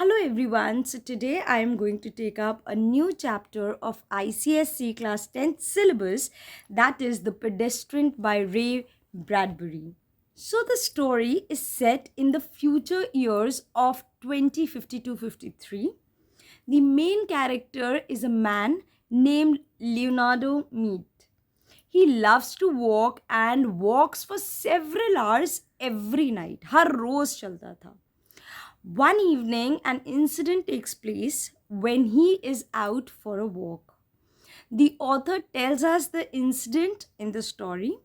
Hello everyone. So today I am going to take up a new chapter of ICSC class 10th syllabus, that is The Pedestrian by Ray Bradbury. So the story is set in the future years of 2052-53. The main character is a man named Leonardo Mead. He loves to walk and walks for several hours every night. हर रोज चलता था. One evening, an incident takes place when he is out for a walk. The author tells us the incident in the story.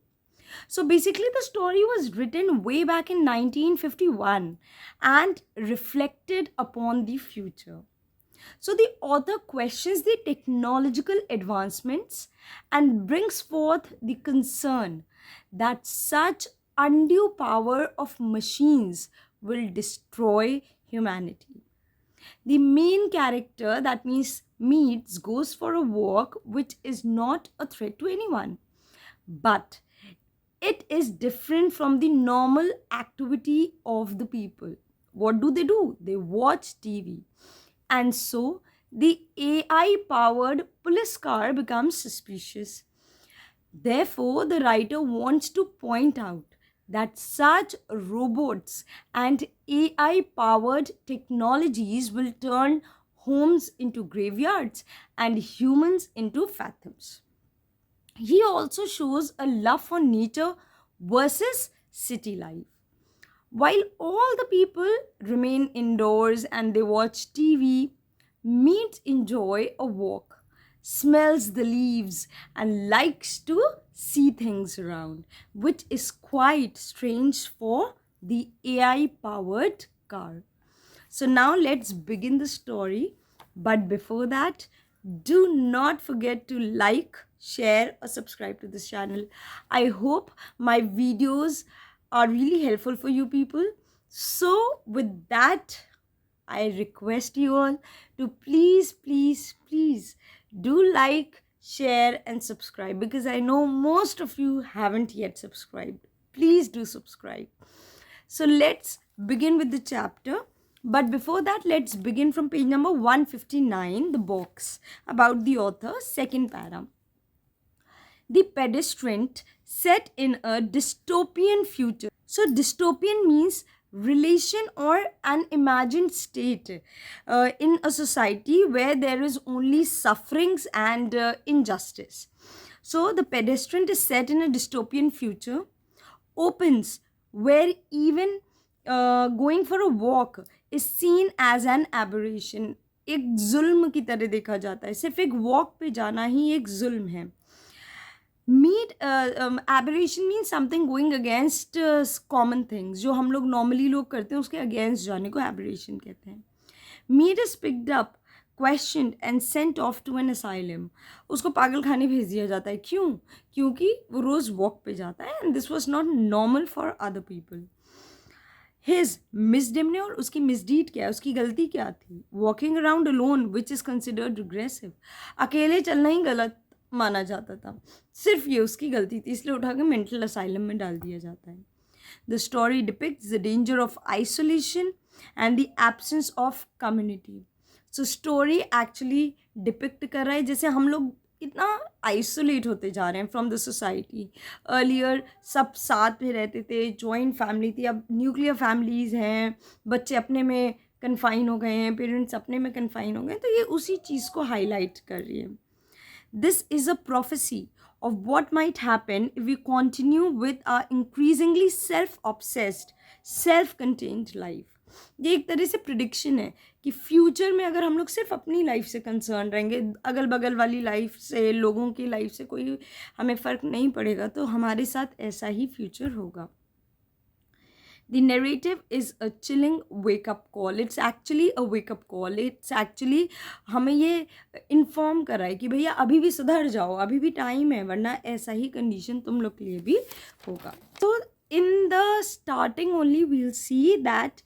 So basically, the story was written way back in 1951 and reflected upon the future. So the author questions the technological advancements and brings forth the concern that such undue power of machines will destroy humanity. The main character, that means Meads, goes for a walk which is not a threat to anyone, but it is different from the normal activity of the people. What do? They watch TV. And so the AI powered police car becomes suspicious. Therefore, the writer wants to point out that such robots and AI powered technologies will turn homes into graveyards and humans into phantoms. He also shows a love for nature versus city life. While all the people remain indoors and they watch TV, Meet enjoy a walk, smells the leaves, and likes to see things around, which is quite strange for the AI powered car. So now let's begin the story. But before that, do not forget to like, share, or subscribe to this channel. I hope my videos are really helpful for you people. So, with that, I request you all to please do like, share, and subscribe because I know most of you haven't yet subscribed. Please do subscribe. So let's begin with the chapter. But before that, let's begin from page number 159, the box about the author, second para. The pedestrian set in a dystopian future. So dystopian means relation or an imagined state in a society where there is only sufferings and injustice. So the pedestrian is set in a dystopian future, opens where even going for a walk is seen as an aberration. एक जुल्म की तरह देखा जाता है. सिर्फ एक walk पे जाना ही एक जुल्म है. Mead aberration mean something going against common things. जो हम लोग नॉर्मली लोग करते हैं उसके अगेंस्ट जाने को एबरेशन कहते हैं. Mead is picked up, question and sent off to an asylum. उसको पागल खाने भेज दिया जाता है. क्यों? क्योंकि वो रोज़ वॉक पे जाता है and this was not normal for other people. His misdemeanour, और उसकी मिसडीड क्या है, उसकी गलती क्या थी? Walking around alone which is considered regressive. अकेले चलना ही गलत माना जाता था. सिर्फ ये उसकी गलती थी, इसलिए उठा के मेंटल असाइलम में डाल दिया जाता है. The story depicts the danger of isolation and the absence of community. So story actually depict कर रहा है जैसे हम लोग कितना आइसोलेट होते जा रहे हैं फ्रॉम द सोसाइटी. अर्लियर सब साथ में रहते थे, जॉइंट फैमिली थी. अब न्यूक्लियर फैमिलीज़ हैं, बच्चे अपने में कन्फाइन हो गए हैं, पेरेंट्स अपने में कन्फाइन हो गए. तो ये उसी चीज़ को हाईलाइट कर रही है. This is a prophecy of what might happen if we continue with our increasingly self-obsessed, self-contained life. ये एक तरह से प्रिडिक्शन है कि फ्यूचर में अगर हम लोग सिर्फ अपनी लाइफ से कंसर्न रहेंगे, अगल बगल वाली लाइफ से, लोगों की लाइफ से कोई हमें फ़र्क नहीं पड़ेगा, तो हमारे साथ ऐसा ही फ्यूचर होगा. The narrative is a chilling wake-up call. It's actually a wake-up call. It's actually हमें ये इन्फॉर्म कर रहा है कि भैया अभी भी सुधर जाओ, अभी भी टाइम है, वरना ऐसा ही कंडीशन तुम लोग के लिए भी होगा. तो in the starting only we'll see that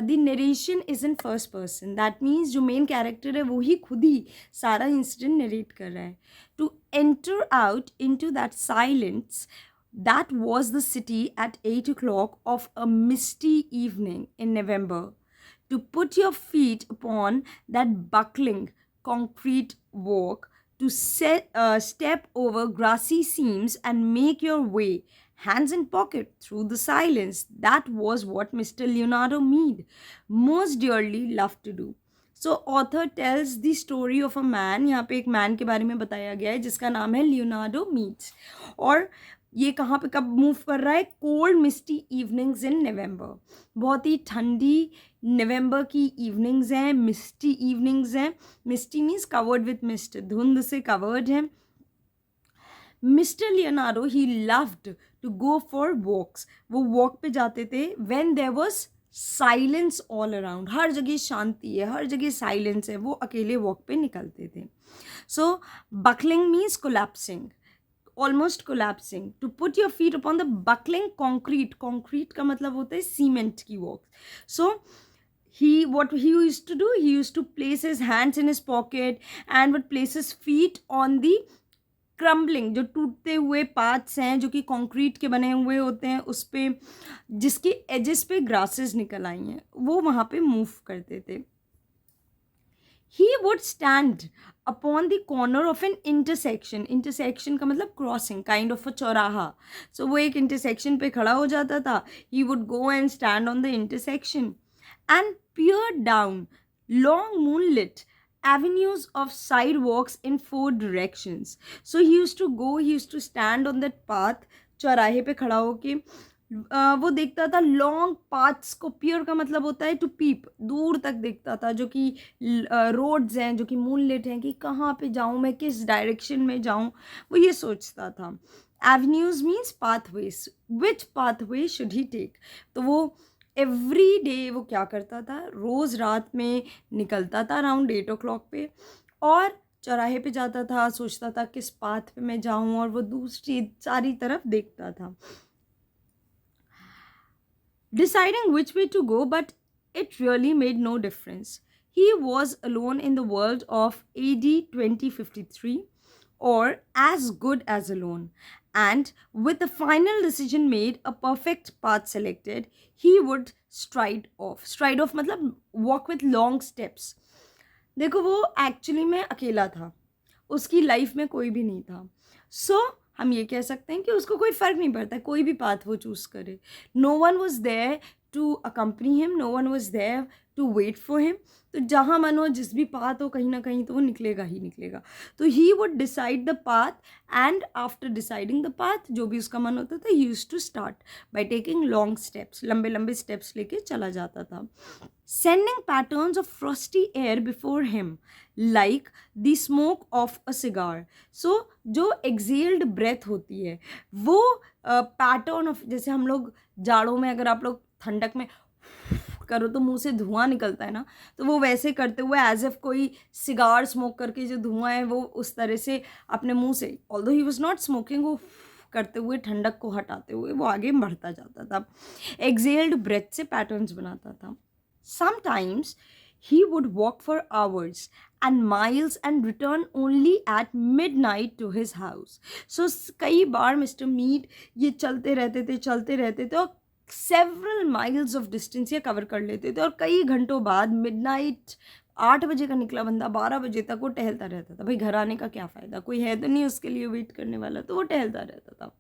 the narration is in first person. That means जो main character है वो ही खुद ही सारा इंसिडेंट नरेट कर रहा है. To enter out into that silence that was the city at 8 o'clock of a misty evening in November to put your feet upon that buckling concrete walk, to step over grassy seams and make your way, hands in pocket, through the silence. That was what Mr. Leonardo Mead most dearly loved to do. So author tells the story of a man. यहाँ पे एक man के बारे में बताया गया है जिसका नाम है लियोनार्डो मीड्स. और ये कहाँ पे कब मूव कर रहा है? कोल्ड मिस्टी इवनिंग्स इन नवंबर. बहुत ही ठंडी नवंबर की इवनिंग्स हैं, मिस्टी इवनिंग्स हैं. Misty means covered with mist, धुंध से कवर्ड है. Mister Leonardo he loved to go for walks. वो वॉक पे जाते थे when there was silence all around. हर जगह शांति है, हर जगह साइलेंस है, वो अकेले वॉक पे निकलते थे. So buckling means collapsing, almost collapsing. To put your feet upon the buckling concrete. Concrete का मतलब होता है सीमेंट की walk. So what he used to do, he used to place his hands in his pocket and would place his feet on the crumbling, जो टूटते हुए paths हैं जो कि कंक्रीट के बने हुए होते हैं, उस पे जिसके एजेस पे ग्रासेस निकल आई हैं, वो वहाँ पे मूव करते थे. He would stand upon the corner of N intersection. Intersection का मतलब क्रॉसिंग, काइंड ऑफ अ चौराहा. सो वो एक इंटरसेक्शन पे खड़ा हो जाता था. He would go and stand on the intersection and peer down long moonlit avenues of sidewalks in 4 directions. So he used to go, he used to stand on that path. चौराहे पे खड़ा होके वो देखता था लॉन्ग पाथ्स को. पियर का मतलब होता है टू पीप, दूर तक देखता था, जो कि रोड्स हैं, जो कि मूनलिट हैं, कि कहाँ पे जाऊँ मैं, किस डायरेक्शन में जाऊँ, वो ये सोचता था. Avenues means pathways. Which pathway should he take. तो वो एवरी डे वो क्या करता था, रोज़ रात में निकलता था अराउंड 8 o'clock पे, और चौराहे पे जाता था, सोचता था किस पाथ पे मैं जाऊं, और वो दूसरी सारी तरफ देखता था. Deciding which way to go, but it really made no difference. He was alone in the world of AD 2053, or as good as alone. And with the final decision made, a perfect path selected, he would stride off. Stride off मतलब walk with long steps. देखो वो actually में अकेला था, उसकी life में कोई भी नहीं था. सो हम ये कह सकते हैं कि उसको कोई फ़र्क नहीं पड़ता कोई भी पाथ वो चूज़ करे. No one was there to accompany him, no one was there to wait for him. तो जहाँ मन हो, जिस भी पाथ हो, कहीं ना कहीं तो वो निकलेगा ही निकलेगा. तो he would decide the path, and after deciding the path, जो भी उसका मन होता था, he used to start by taking long steps. लंबे लंबे स्टेप्स लेके चला जाता था. Sending patterns of frosty air before him like the smoke of a cigar. So जो एक्सेल्ड ब्रेथ होती है, वो पैटर्न ऑफ, जैसे हम लोग जाड़ों में, अगर आप लोग ठंडक में करो तो मुंह से धुआं निकलता है ना, तो वो वैसे करते हुए एज इफ कोई सिगार स्मोक करके जो धुआं है वो उस तरह से अपने मुंह से, although he was not smoking, वो करते हुए ठंडक को हटाते हुए वो आगे बढ़ता जाता था. एक्सेल्ड ब्रेथ से पैटर्न्स बनाता था. Sometimes he would walk for hours and miles and return only at midnight to his house. So कई बार मिस्टर मीड ये चलते रहते थे और सेवरल माइल्स ऑफ डिस्टेंस ये कवर कर लेते थे, और कई घंटों बाद मिडनाइट 8 बजे का निकला बंदा 12 बजे तक वो टहलता रहता था. भाई घर आने का क्या फ़ायदा, कोई है तो नहीं उसके लिए वेट करने वाला, तो वो टहलता रहता था.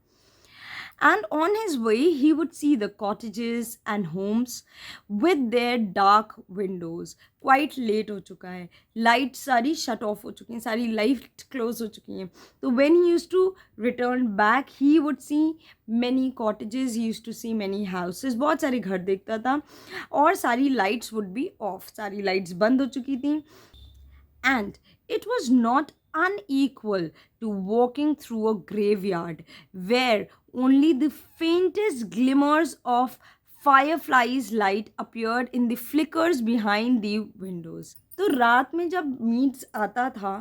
And on his way, he would see the cottages and homes with their dark windows. Quite late हो चुका है, लाइट सारी शट ऑफ हो चुकी हैं, सारी लाइट क्लोज हो चुकी हैं. तो when he used to return back, he would see many cottages, he used to see many houses. बहुत सारे घर देखता था, और सारी लाइट्स would be off, सारी लाइट्स बंद हो चुकी थी. And it was not unequal to walking through a graveyard where only the faintest glimmers of fireflies light appeared in the flickers behind the windows. तो रात में जब मीट्स आता था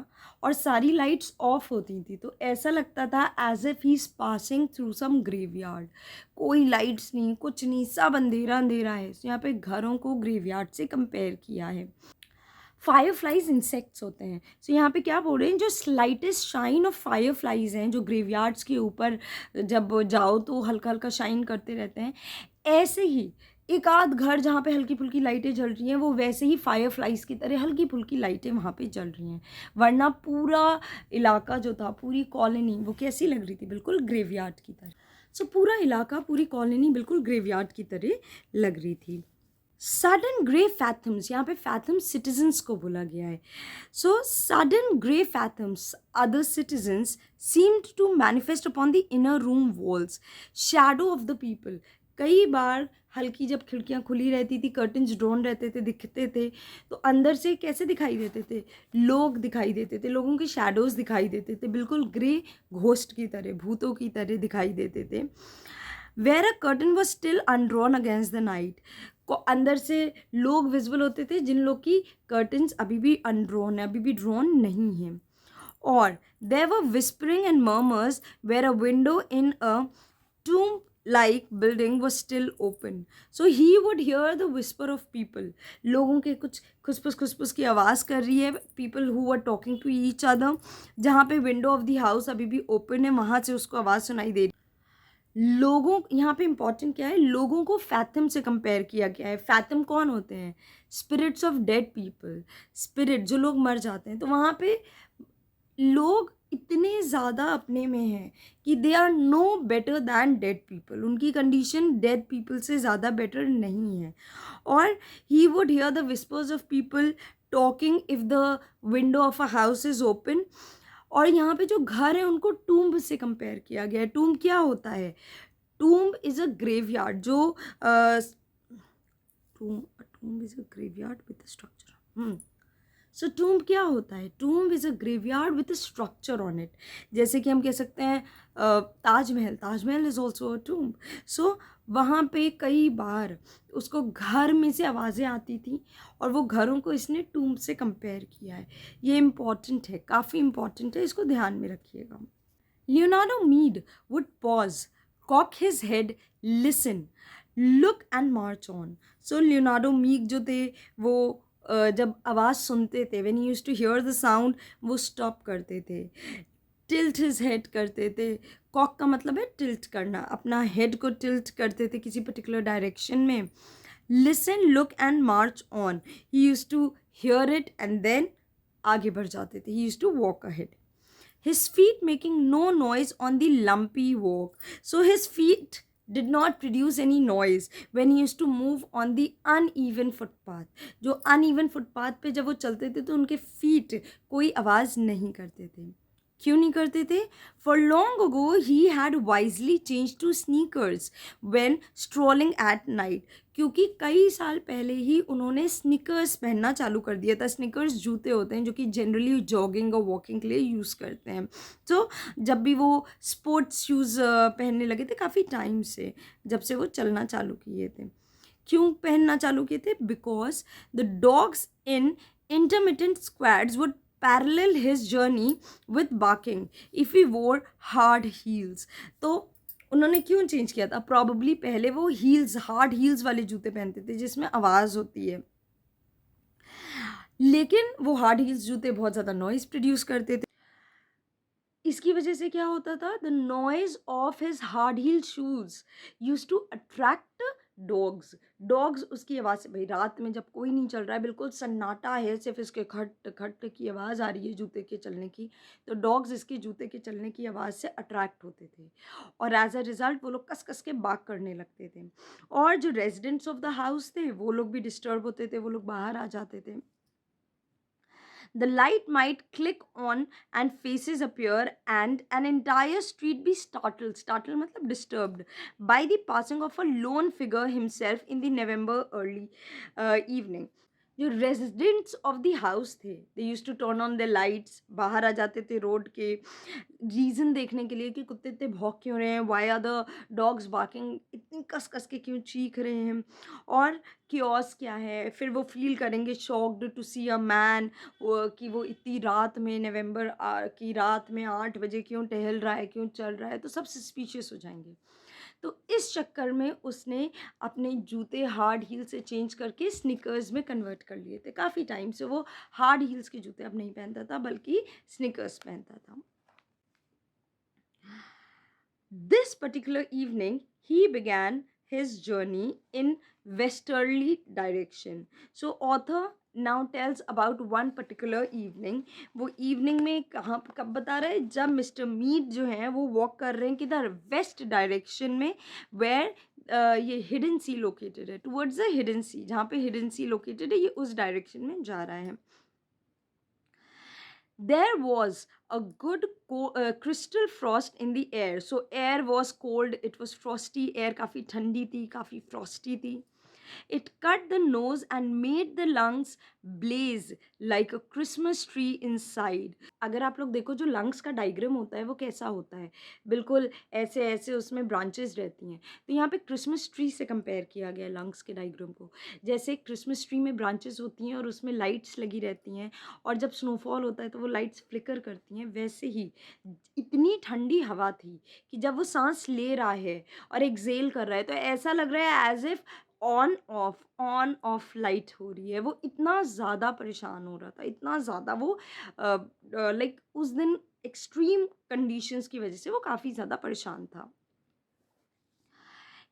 और सारी लाइट्स ऑफ होती थी, तो ऐसा लगता था as if he is passing through some graveyard. कोई लाइट्स नहीं, कुछ नहीं, सब अंधेरा अंधेरा है. यहाँ पे घरों को ग्रेवयार्ड से कंपेयर किया है. फायरफ्लाइज इंसेक्ट्स होते हैं. सो यहाँ पे क्या बोल रहे हैं, जो स्लाइटेस्ट शाइन ऑफ फायरफ्लाइज हैं, जो ग्रेवयार्ड्स के ऊपर जब जाओ तो हल्का हल्का शाइन करते रहते हैं, ऐसे ही एक आध घर जहाँ पे हल्की फुल्की लाइटें जल रही हैं वो वैसे ही फायर फ्लाइज की तरह हल्की फुल्की लाइटें वहाँ पे जल रही हैं, वरना पूरा इलाका जो था, पूरी कॉलोनी वो कैसी लग रही थी, बिल्कुल ग्रेवयार्ड की तरह। सो पूरा इलाका, पूरी कॉलोनी बिल्कुल ग्रेवयार्ड की तरह लग रही थी। सडन ग्रे फैथम्स, यहाँ पे फैथम्स सिटीजन्स को बोला गया है। So sudden grey phantoms other citizens seemed to manifest upon the inner room walls, shadow of the people. कई बार हल्की जब खिड़कियाँ खुली रहती थी, कर्टन्स ड्रॉन रहते थे, दिखते थे, तो अंदर से कैसे दिखाई देते थे, लोग दिखाई देते थे, लोगों के शैडोज़ दिखाई देते थे, बिल्कुल ग्रे घोस्ट की तरह, भूतों की तरह दिखाई देते थे। Where a curtain was still undrawn against the night, को अंदर से लोग विजिबल होते थे जिन लोग की कर्टन्स अभी भी अनड्रॉन है, अभी भी ड्रॉन नहीं है। और there were whispering and murmurs where a window in a tomb like building was still open, so he would hear the whisper of people, लोगों के कुछ खुसफुस की आवाज़ कर रही है, people who were talking to each other, जहाँ पे विंडो ऑफ द हाउस अभी भी ओपन है वहाँ से उसको आवाज़ सुनाई दे रही। लोगों, यहाँ पे इंपॉर्टेंट क्या है, लोगों को फैथम से कंपेयर किया गया है। फैथम कौन होते हैं, spirits of dead people, spirit जो लोग मर जाते हैं। तो वहाँ पे लोग इतने ज़्यादा अपने में हैं कि they are no better than dead people, उनकी कंडीशन डेड पीपल से ज़्यादा बेटर नहीं है। और he would hear the whispers of people talking if the window of a house is open. और यहाँ पे जो घर है उनको टूम्ब से कंपेयर किया गया है। टूम्ब क्या होता है, टूम्ब इज़ अ ग्रेवयार्ड, जो tomb is a graveyard with structure. So tomb क्या होता है, tomb is a graveyard with a structure on it. जैसे कि हम कह सकते हैं Taj Mahal, Taj Mahal is also a tomb. सो वहाँ पे कई बार उसको घर में से आवाज़ें आती थी और वो घरों को इसने टूम्ब से कंपेयर किया है। ये इम्पॉर्टेंट है, काफ़ी इम्पॉर्टेंट है, इसको ध्यान में रखिएगा। Leonardo Mead would pause, cock his head, listen, look and march on. So Leonardo Mead जो थे वो जब आवाज़ सुनते थे, when he used to hear the sound, वो स्टॉप करते थे, टिल्ट हिज हेड करते थे। कॉक का मतलब है टिल्ट करना, अपना हेड को टिल्ट करते थे किसी पर्टिकुलर डायरेक्शन में। Listen, look and march on, he used to hear it and then आगे बढ़ जाते थे, he used to walk ahead. His feet making no noise on the lumpy walk. So his feet did not produce any noise when he used to move on the uneven footpath. जो uneven footpath पे जब वो चलते थे तो उनके feet कोई आवाज़ नहीं करते थे। क्यों नहीं करते थे? For long ago he had wisely changed to sneakers when strolling at night. क्योंकि कई साल पहले ही उन्होंने स्निकर्स पहनना चालू कर दिया था। स्निकर्स जूते होते हैं जो कि जनरली जॉगिंग और वॉकिंग के लिए यूज़ करते हैं। तो जब भी वो स्पोर्ट्स शूज़ पहनने लगे थे काफ़ी टाइम से, जब से वो चलना चालू किए थे। क्यों पहनना चालू किए थे? Because the dogs in intermittent squads would parallel his journey with barking if he wore hard heels. तो उन्होंने क्यों चेंज किया था? प्रॉबली पहले वो हील्स, हार्ड हील्स वाले जूते पहनते थे जिसमें आवाज़ होती है, लेकिन वो हार्ड हील्स जूते बहुत ज़्यादा नॉइज़ प्रोड्यूस करते थे। इसकी वजह से क्या होता था, the noise of his hard heel shoes use to attract dogs. Dogs उसकी आवाज़ से, भाई रात में जब कोई नहीं चल रहा है, बिल्कुल सन्नाटा है, सिर्फ इसके खट खट की आवाज़ आ रही है जूते के चलने की, तो डॉग्स इसके जूते के चलने की आवाज़ से अट्रैक्ट होते थे और एज अ रिज़ल्ट वो लोग कस कस के बाक करने लगते थे। और जो रेजिडेंट्स ऑफ द हाउस थे वो लोग भी डिस्टर्ब होते थे, वो लोग बाहर आ जाते थे। The light might click on and faces appear and an entire street be startled. Startled matlab disturbed by the passing of a lone figure himself in the November early evening. जो residents of the house थे, they use to turn on the lights, बाहर आ जाते थे road के, reason देखने के लिए कि कुत्ते इतने भौंक क्यों रहे हैं, why are the dogs barking, इतनी कस कस के क्यों चीख रहे हैं और क्योस क्या है। फिर वो फील करेंगे shocked to see a man, कि वो इतनी रात में, नवंबर की रात में 8 बजे क्यों टहल रहा है, क्यों चल रहा है, तो सब सस्पिशियस हो जाएंगे। तो इस चक्कर में उसने अपने जूते हार्ड हील से चेंज करके स्निकर्स में कन्वर्ट कर लिए थे। काफ़ी टाइम से वो हार्ड हील्स के जूते अब नहीं पहनता था, बल्कि स्निकर्स पहनता था। This particular evening, he began his journey in westerly direction. So author now tells about one particular evening. वो evening में कहाँ कब बता रहा है, जब मिस्टर मीट जो है वो वॉक कर रहे हैं किधर, वेस्ट डायरेक्शन में, वेयर ये हिडन सी लोकेटेड है, टुवर्ड्स द हिडन सी, जहाँ पे हिडन सी लोकेटेड है ये उस डायरेक्शन में जा रहा है. There was a good crystal frost in the air. So air was cold, it was frosty, air काफ़ी ठंडी थी, काफ़ी frosty थी. It cut the nose and made the lungs blaze like a Christmas tree inside. अगर आप लोग देखो जो लंग्स का डायग्राम होता है वो कैसा होता है, बिल्कुल ऐसे ऐसे उसमें ब्रांचेस रहती हैं. तो यहाँ पे क्रिसमस ट्री से कंपेयर किया गया लंग्स के डायग्राम को. जैसे क्रिसमस ट्री में ब्रांचेस होती हैं और उसमें लाइट्स लगी रहती हैं, और जब स्नोफॉल होता है तो वो लाइट्स फ्लिकर करती हैं, वैसे ही इतनी ठंडी हवा थी कि जब वो सांस ले रहा है और एक्सेल कर रहा है तो ऐसा लग रहा है as if on off light हो रही है. वो इतना ज़्यादा परेशान हो रहा था, इतना ज़्यादा वो लाइक उस दिन एक्सट्रीम कंडीशंस की वजह से वो काफ़ी ज़्यादा परेशान था.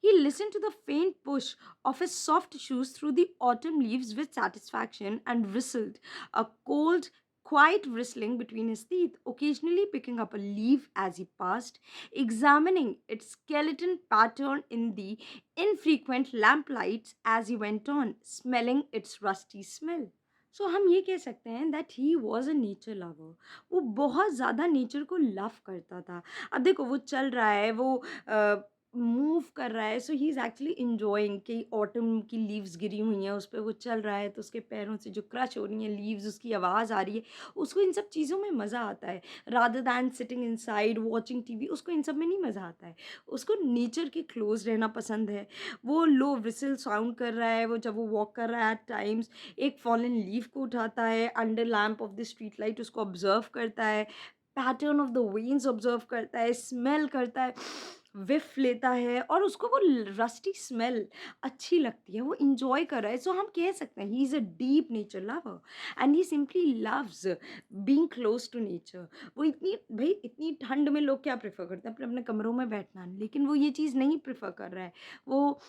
He listened to the faint push of his soft shoes through the autumn leaves with satisfaction and whistled, a cold, quiet whistling between his teeth, occasionally picking up a leaf as he passed, examining its skeleton pattern in the infrequent lamplights as he went on, smelling its rusty smell. सो हम ये कह सकते हैं that he was a nature lover. वो बहुत ज़्यादा nature को love करता था. अब देखो वो चल रहा है, वो मूव कर रहा है, सो ही इज़ एक्चुअली इंजॉइंग कि ऑटम की लीव्स गिरी हुई हैं उस पर, वो चल रहा है तो उसके पैरों से जो क्रश हो रही हैं लीव्स, उसकी आवाज़ आ रही है, उसको इन सब चीज़ों में मज़ा आता है. Rather than sitting inside watching TV, उसको इन सब में नहीं मज़ा आता है. उसको नेचर के क्लोज रहना पसंद है. वो लो विसल साउंड कर रहा है, वो जब वो वॉक कर रहा है एट टाइम्स एक फॉलन लीफ को उठाता है under lamp of the street light, उसको ऑब्जर्व करता है, pattern of the veins observe करता है, स्मेल करता है, विफ लेता है, और उसको वो रस्टी स्मेल अच्छी लगती है, वो इंजॉय कर रहा है. सो हम कह सकते हैं he is a deep nature lover and he simply loves being close to nature. वो इतनी भाई इतनी ठंड में लोग क्या प्रेफर करते हैं, अपने अपने कमरों में बैठना, लेकिन वो ये चीज़ नहीं प्रेफर कर रहा है. वो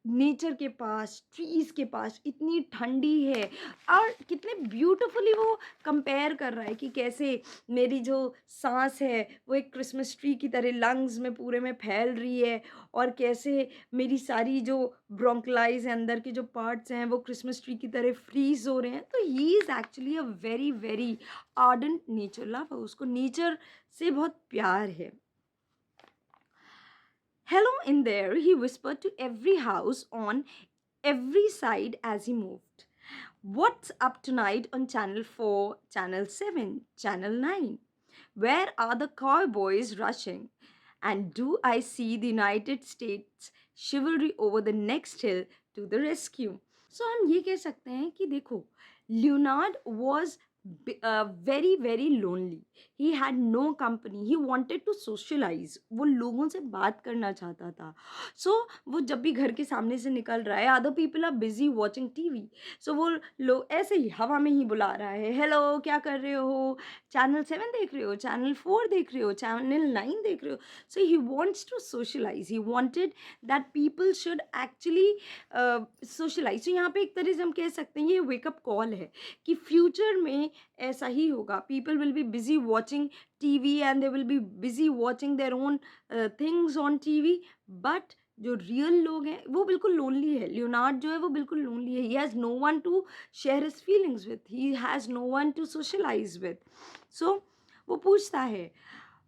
नेचर के पास, ट्रीज़ के पास, इतनी ठंडी है, और कितने ब्यूटीफुली वो कंपेयर कर रहा है कि कैसे मेरी जो सांस है वो एक क्रिसमस ट्री की तरह लंग्स में पूरे में फैल रही है, और कैसे मेरी सारी जो ब्रोंकलाइज हैं, अंदर के जो पार्ट्स हैं वो क्रिसमस ट्री की तरह फ्रीज हो रहे हैं. तो he is actually a very very ardent nature lover. उसको नेचर से बहुत प्यार है. Hello in there, he whispered to every house on every side as he moved. What's up tonight on Channel 4, Channel 7, Channel 9? Where are the cowboys rushing? And do I see the United States chivalry over the next hill to the rescue? So हम ये कह सकते हैं कि देखो, Leonard was very very lonely. He had no company. He wanted to socialize. वो लोगों से बात करना चाहता था. So वो जब भी घर के सामने से निकल रहा है, other people are busy watching TV. So वो लोग ऐसे ही हवा में ही बुला रहा है, हेलो क्या कर रहे हो, चैनल 7 देख रहे हो, चैनल 4 देख रहे हो, चैनल 9 देख रहे हो. So he wants to socialize. He wanted that people should actually socialize. So यहाँ पे एक तरह से हम कह सकते हैं ये wake up call है कि फ्यूचर में ऐसा ही होगा. People will be busy watching TV and they will be busy watching their own things on TV, but जो रियल लोग हैं वो बिल्कुल लोनली है. लियोनार्ड जो है वो बिल्कुल लोनली है. He has no one to share his feelings with, he has no one to socialise with. So वो पूछता है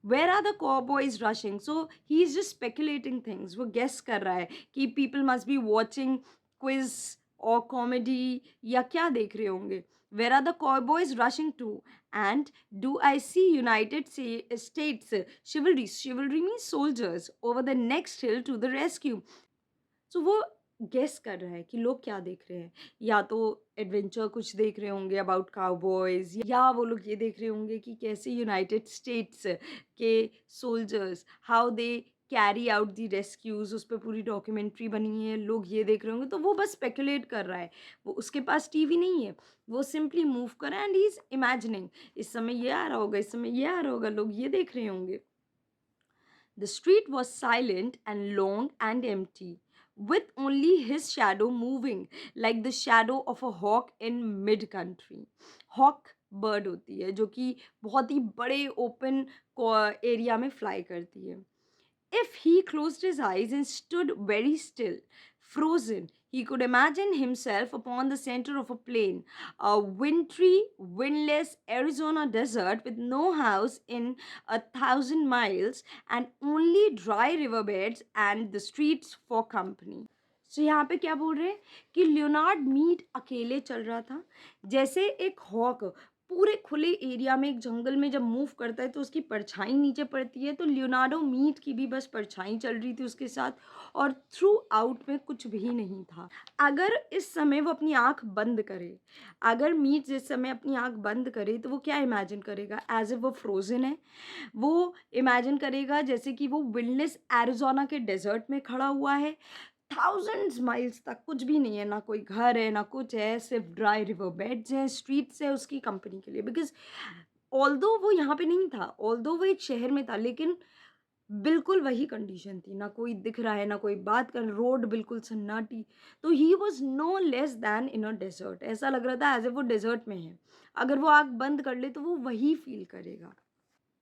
where are the cowboys rushing. So he is just speculating things. वो गेस कर रहा है कि people must be watching quiz और comedy या क्या देख रहे होंगे. Where are the cowboys rushing to? And do I see United States chivalry? Chivalry means soldiers over the next hill to the rescue. So वो गेस कर रहा है कि लोग क्या देख रहे हैं. या तो एडवेंचर कुछ देख रहे होंगे अबाउट काउबॉयज, या वो लोग ये देख रहे होंगे कि कैसे यूनाइटेड स्टेट्स के soldiers how they carry out the rescues. उस पर पूरी डॉक्यूमेंट्री बनी है, लोग ये देख रहे होंगे. तो वो बस स्पेकुलेट कर रहा है. वो उसके पास टीवी नहीं है, वो सिंपली मूव कर रहा है एंड ही इज़ इमेजिनिंग इस समय ये आ रहा होगा, इस समय ये आ रहा होगा, लोग ये देख रहे होंगे. The street was silent and long and empty. with only his shadow moving like the shadow of a hawk in mid country. Hawk bird होती है जो कि बहुत ही बड़े ओपन एरिया में फ्लाई करती है. If he closed his eyes and stood very still, frozen, he could imagine himself upon the center of a plain, a wintry, windless Arizona desert with no house in 1,000 miles and only dry riverbeds and the streets for company. So यहाँ पे क्या बोल रहे हैं कि Leonard meet अकेले चल रहा था, जैसे एक हॉक पूरे खुले एरिया में एक जंगल में जब मूव करता है तो उसकी परछाई नीचे पड़ती है, तो लियोनार्डो मीट की भी बस परछाई चल रही थी उसके साथ, और थ्रू आउट में कुछ भी नहीं था. अगर इस समय वो अपनी आंख बंद करे, अगर मीट जिस समय अपनी आंख बंद करे तो वो क्या इमेजिन करेगा? एज ए वो फ्रोजन है. वो इमेजिन करेगा जैसे कि वो विंडलेस एरिजोना के डेजर्ट में खड़ा हुआ है, थाउजेंड्स माइल्स तक कुछ भी नहीं है, ना कोई घर है ना कुछ है, सिर्फ ड्राई रिवर बेड्स हैं, स्ट्रीट्स है उसकी कंपनी के लिए. बिकॉज ऑल्दो वो यहाँ पे नहीं था, ऑल्दो वो एक शहर में था, लेकिन बिल्कुल वही कंडीशन थी, ना कोई दिख रहा है ना कोई बात कर, रोड बिल्कुल सन्नाटी. तो he was no less than in a desert. ऐसा लग रहा था एज ए वो डेजर्ट में है. अगर वो आँख बंद कर ले तो वो वही फील करेगा.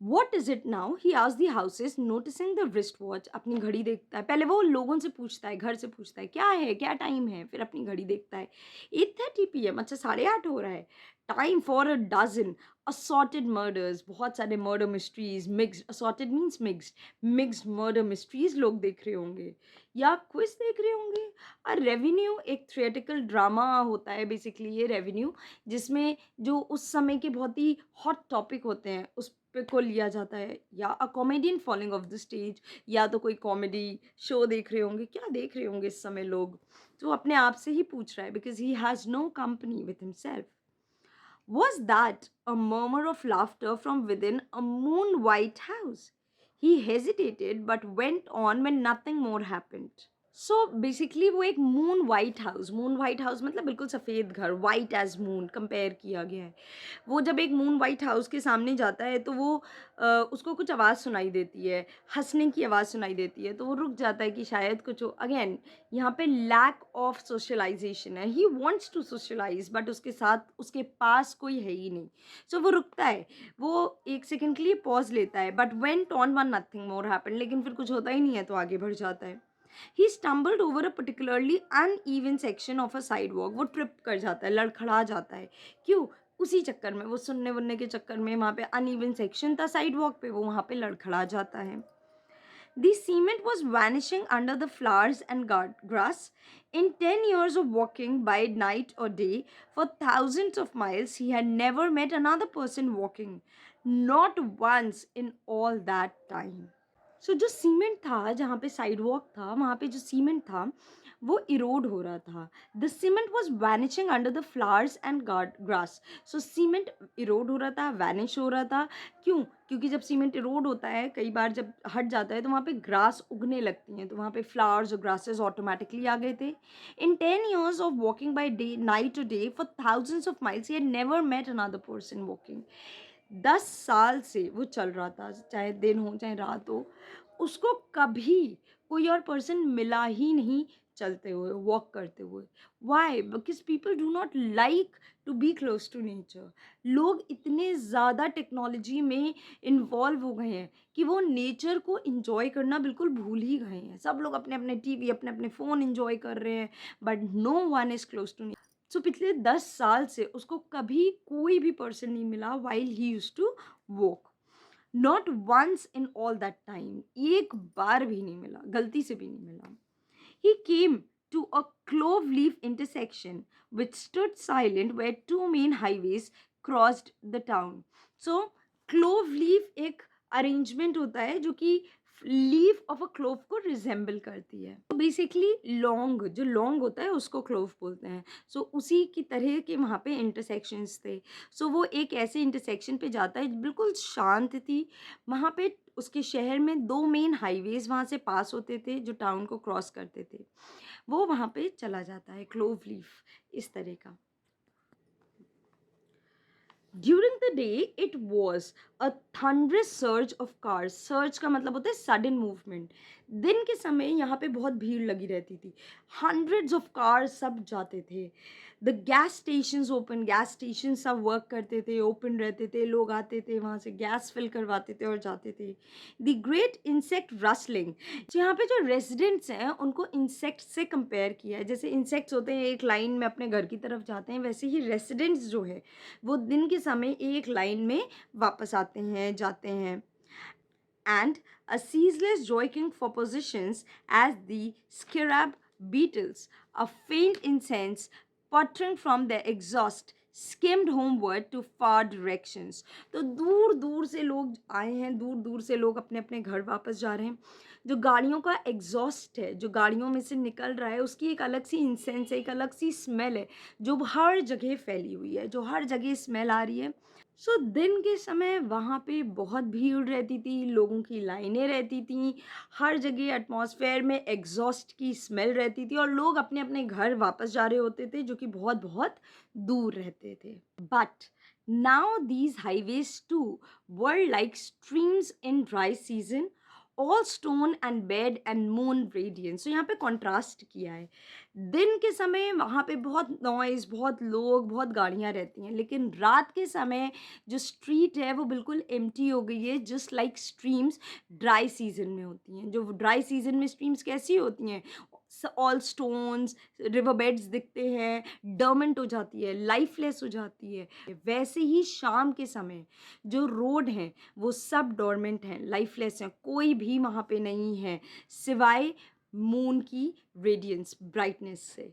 What is it now? He asked the houses, noticing the wristwatch. अपनी घड़ी देखता है. पहले वो लोगों से पूछता है, घर से पूछता है क्या है, क्या टाइम है, फिर अपनी घड़ी देखता है. 8:30 PM. अच्छा 8:30 हो रहा है. Time for a dozen assorted murders. बहुत सारे murder mysteries mixed. Assorted means mixed murder mysteries लोग देख रहे होंगे या क्विज देख रहे होंगे. और रेवेन्यू एक थिएटिकल ड्रामा होता है बेसिकली ये रेवेन्यू, जिसमें जो उस समय के बहुत ही हॉट टॉपिक होते हैं उस पे को लिया जाता है, या a comedian following of the stage, या तो कोई कॉमेडी शो देख रहे होंगे. क्या देख रहे होंगे इस समय लोग? तो वो अपने आप से ही पूछ रहा है because he has no company with himself. Was that a murmur of laughter from within a moon white house? He hesitated but went on when nothing more happened. So basically वो एक मून वाइट हाउस मतलब बिल्कुल सफ़ेद घर, white as moon compare किया गया है. वो जब एक मून वाइट हाउस के सामने जाता है तो वो उसको कुछ आवाज़ सुनाई देती है, हंसने की आवाज़ सुनाई देती है, तो वो रुक जाता है कि शायद कुछ हो. अगेन यहाँ पे लैक ऑफ सोशलाइजेशन है. He wants to socialize but उसके साथ उसके पास कोई है ही नहीं. सो वो रुकता है, वो एक सेकेंड के लिए पॉज लेता है, but went on one nothing more happen. लेकिन फिर कुछ होता ही नहीं है तो आगे बढ़ जाता है. He stumbled over a particularly uneven section of a sidewalk. वो ट्रिप कर जाता है, लड़खड़ा जाता है. क्यों? उसी चक्कर में, वो सुनने वनने के चक्कर में, वहाँ पे अनइवन सेक्शन था साइड वॉक पे, वो वहाँ पे लड़खड़ा जाता है. The cement was vanishing under the flowers and grass. In 10 years of walking by night or day for thousands of miles, he had never met another person walking. Not once in all that time. सो जो cement था, जहाँ पे side walk था, वहाँ पे जो cement था वो इरोड हो रहा था. The cement was vanishing under the flowers and grass. So cement Erode हो रहा था, वैनिश हो रहा था. क्यों? क्योंकि जब सीमेंट इरोड होता है, कई बार जब हट जाता है तो वहाँ पे ग्रास उगने लगती हैं, तो वहाँ पे फ्लावर्स और ग्रासेस ऑटोमेटिकली आ गए थे. In 10 years of walking by day night to day for thousands of miles he had never met another person walking. 10 साल से वो चल रहा था, चाहे दिन हो चाहे रात हो, उसको कभी कोई और पर्सन मिला ही नहीं चलते हुए, वॉक करते हुए. Why? Because people do not like to be close to nature. लोग इतने ज़्यादा टेक्नोलॉजी में इन्वॉल्व हो गए हैं कि वो नेचर को इन्जॉय करना बिल्कुल भूल ही गए हैं. सब लोग अपने अपने टीवी अपने अपने फ़ोन इन्जॉय कर रहे हैं, but no one is close to. So पिछले 10 साल से उसको कभी कोई भी पर्सन नहीं मिला while he used to walk. Not once in all that time. एक बार भी नहीं मिला, गलती से भी नहीं मिला. ही केम to a clove leaf intersection which stood silent where two main highways crossed the town. So clove leaf एक अरेंजमेंट होता है जो कि लीफ ऑफ अ क्लोव को रिजेंबल करती है. तो बेसिकली लॉन्ग, जो लॉन्ग होता है उसको क्लोव बोलते हैं. सो उसी की तरह के वहाँ पे इंटरसेक्शंस थे. सो वो एक ऐसे इंटरसेक्शन पे जाता है, बिल्कुल शांत थी वहाँ पे. उसके शहर में 2 मेन हाईवेज वहाँ से पास होते थे जो टाउन को क्रॉस करते थे. वो वहाँ पे चला जाता है, क्लोव लीफ इस तरह का. During the day, it was a thunderous surge of cars. Surge का मतलब होता है sudden movement. दिन के समय यहाँ पे बहुत भीड़ लगी रहती थी. Hundreds of cars सब जाते थे. The gas stations open. Gas stations सब work करते थे, open रहते थे. लोग आते थे वहाँ से gas fill करवाते थे और जाते थे. The great insect rustling. यहाँ पे जो residents हैं उनको insects से compare किया है. जैसे insects होते हैं एक लाइन में अपने घर की तरफ जाते हैं, वैसे ही residents जो है वो दिन के समय एक लाइन में वापस आते हैं, जाते हैं. And a ceaseless joiking for positions as the scarab beetles, a faint incense puttering from their exhaust skimmed homeward to far directions. तो दूर दूर से लोग आए हैं, दूर दूर से लोग अपने अपने घर वापस जा रहे हैं. जो गाड़ियों का एग्जॉस्ट है, जो गाड़ियों में से निकल रहा है, उसकी एक अलग सी इंसेंस है, एक अलग सी स्मेल है जो हर जगह फैली हुई है, जो हर जगह स्मेल आ रही है. सो दिन के समय वहाँ पे बहुत भीड़ रहती थी, लोगों की लाइनें रहती थीं, हर जगह एटमॉस्फेयर में एग्जॉस्ट की स्मेल रहती थी और लोग अपने अपने घर वापस जा रहे होते थे जो कि बहुत बहुत दूर रहते थे. But now these highways too were like streams in dry season, all stone and bed and moon radiance. तो यहाँ पे कॉन्ट्रास्ट किया है. दिन के समय वहाँ पे बहुत नॉइज़, बहुत लोग, बहुत गाड़ियाँ रहती हैं, लेकिन रात के समय जो स्ट्रीट है वो बिल्कुल एम्प्टी हो गई है, just like streams dry season में होती हैं. जो ड्राई सीजन में स्ट्रीम्स कैसी होती हैं, ऑल स्टोन्स, रिवर बेड्स दिखते हैं, डर्मेंट हो जाती है, लाइफलेस हो जाती है. वैसे ही शाम के समय जो रोड हैं वो सब डोरमेंट हैं, लाइफलेस हैं, कोई भी वहाँ पे नहीं है सिवाय मून की रेडियंस, ब्राइटनेस से.